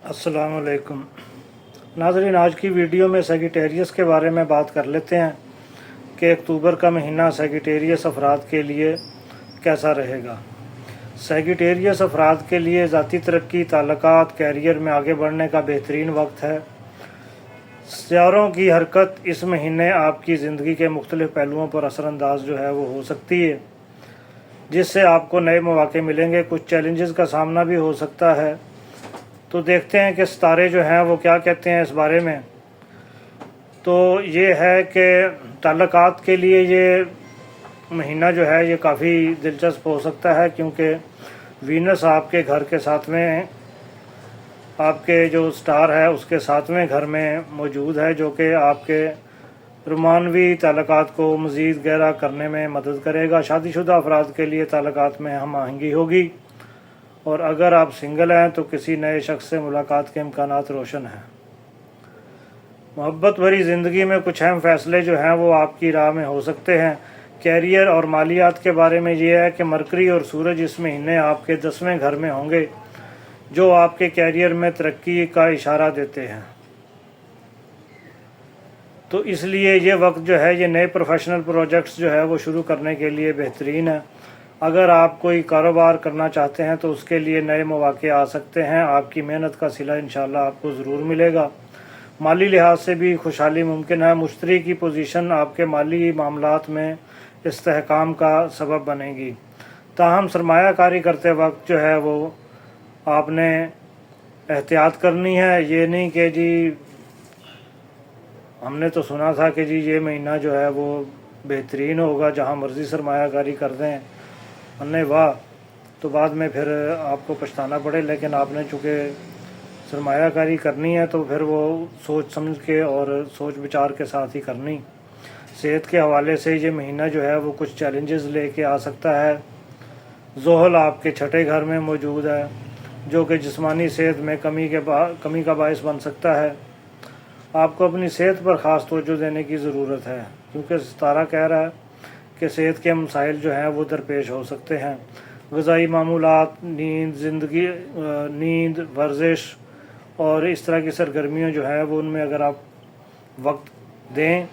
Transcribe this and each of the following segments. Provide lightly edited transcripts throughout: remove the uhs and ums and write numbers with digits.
अस्सलाम वालेकुम नाज़रीन, आज की वीडियो में सेगिटेरियस के बारे में बात कर लेते हैं कि अक्टूबर का महीना सेगिटेरियस अफराद के लिए कैसा रहेगा। सेगिटेरियस अफराद के लिए ज़ाती तरक्की, ताल्लुकात, कैरियर में आगे बढ़ने का बेहतरीन वक्त है। सितारों की हरकत इस महीने आपकी ज़िंदगी के मुख्तलिफ़ पहलुओं पर असरअंदाज वो हो सकती है, जिससे आपको नए मौके मिलेंगे। कुछ चैलेंजेस का सामना भी हो सकता है। तो देखते हैं कि सितारे वो क्या कहते हैं इस बारे में। तो ये है कि ताल्लुकात के लिए ये महीना ये काफ़ी दिलचस्प हो सकता है, क्योंकि वीनस आपके घर के सातवें, आपके जो स्टार है उसके सातवें घर में मौजूद है, जो कि आपके रोमानवी ताल्लुकात को मज़ीद गहरा करने में मदद करेगा। शादीशुदा अफराद के लिए ताल्लुकात में हम आहंगी होगी, और अगर आप सिंगल हैं तो किसी नए शख्स से मुलाकात के इम्कानात रोशन हैं। मोहब्बत भरी ज़िंदगी में कुछ अहम फ़ैसले वो आपकी राह में हो सकते हैं। कैरियर और मालियात के बारे में ये है कि मरकरी और सूरज इस महीने आपके 10वें घर में होंगे, जो आपके कैरियर में तरक्की का इशारा देते हैं। तो इसलिए ये वक्त ये नए प्रोफेशनल प्रोजेक्ट्स वो शुरू करने के लिए बेहतरीन है। अगर आप कोई कारोबार करना चाहते हैं तो उसके लिए नए मौके आ सकते हैं। आपकी मेहनत का सिला इंशाल्लाह आपको ज़रूर मिलेगा। माली लिहाज से भी खुशहाली मुमकिन है। मुश्तरी की पोजीशन आपके माली मामलात में इस्तेहकाम का सबब बनेगी। ताहम सरमायाकारी करते वक्त वो आपने एहतियात करनी है। ये नहीं कि जी हमने तो सुना था कि जी ये महीना वो बेहतरीन होगा, जहाँ मर्ज़ी सरमायाकारी कर दें, अन्य वाह, तो बाद में फिर आपको पछताना पड़े। लेकिन आपने चूँकि सरमायाकारी करनी है तो फिर वो सोच समझ के और सोच विचार के साथ ही करनी। सेहत के हवाले से ये महीना वो कुछ चैलेंजेस लेके आ सकता है। ज़ोहल आपके छठे घर में मौजूद है, जो कि जिस्मानी सेहत में कमी का बायस बन सकता है। आपको अपनी सेहत पर ख़ास तवज्जो देने की ज़रूरत है, क्योंकि सितारा कह रहा है कि सेहत के मसाइल वो दरपेश हो सकते हैं। ग़िज़ाई मामूलात, नींद, वर्जिश और इस तरह की सरगर्मियों वो उनमें अगर आप वक्त दें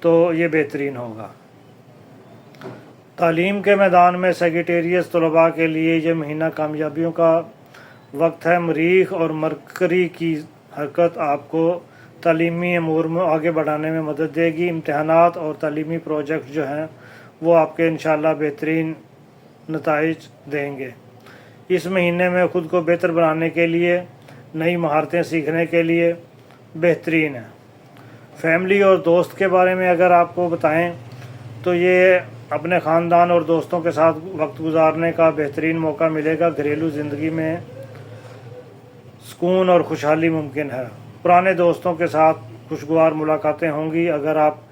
तो ये बेहतरीन होगा। तालीम के मैदान में सेगिटेरियस तलबा के लिए ये महीना कामयाबियों का वक्त है। मरीख और मरकरी की हरकत आपको तालीमी अमूर में आगे बढ़ाने में मदद देगी। इम्तहानात और तालीमी प्रोजेक्ट वो आपके इंशाल्लाह बेहतरीन नताइज देंगे। इस महीने में ख़ुद को बेहतर बनाने के लिए, नई महारतें सीखने के लिए बेहतरीन है। फैमिली और दोस्त के बारे में अगर आपको बताएं तो ये अपने ख़ानदान और दोस्तों के साथ वक्त गुजारने का बेहतरीन मौका मिलेगा। घरेलू ज़िंदगी में सुकून और खुशहाली मुमकिन है। पुराने दोस्तों के साथ खुशगवार मुलाकातें होंगी। अगर आप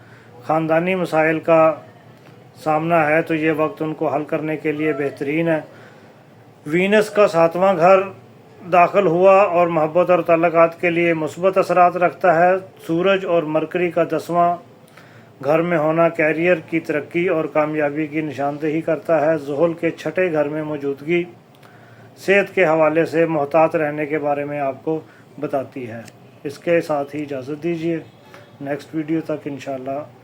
ख़ानदानी मसाइल का सामना है तो ये वक्त उनको हल करने के लिए बेहतरीन है। वीनस का 7वां घर दाखिल हुआ और मोहब्बत और ताल्लुकात के लिए मुस्बत असरात रखता है। सूरज और मरकरी का 10वां घर में होना कैरियर की तरक्की और कामयाबी की निशानदेही करता है। ज़ोहल के छठे घर में मौजूदगी सेहत के हवाले से मोहतात रहने के बारे में आपको बताती है। इसके साथ ही इजाज़त दीजिए। नेक्स्ट वीडियो तक इंशाल्लाह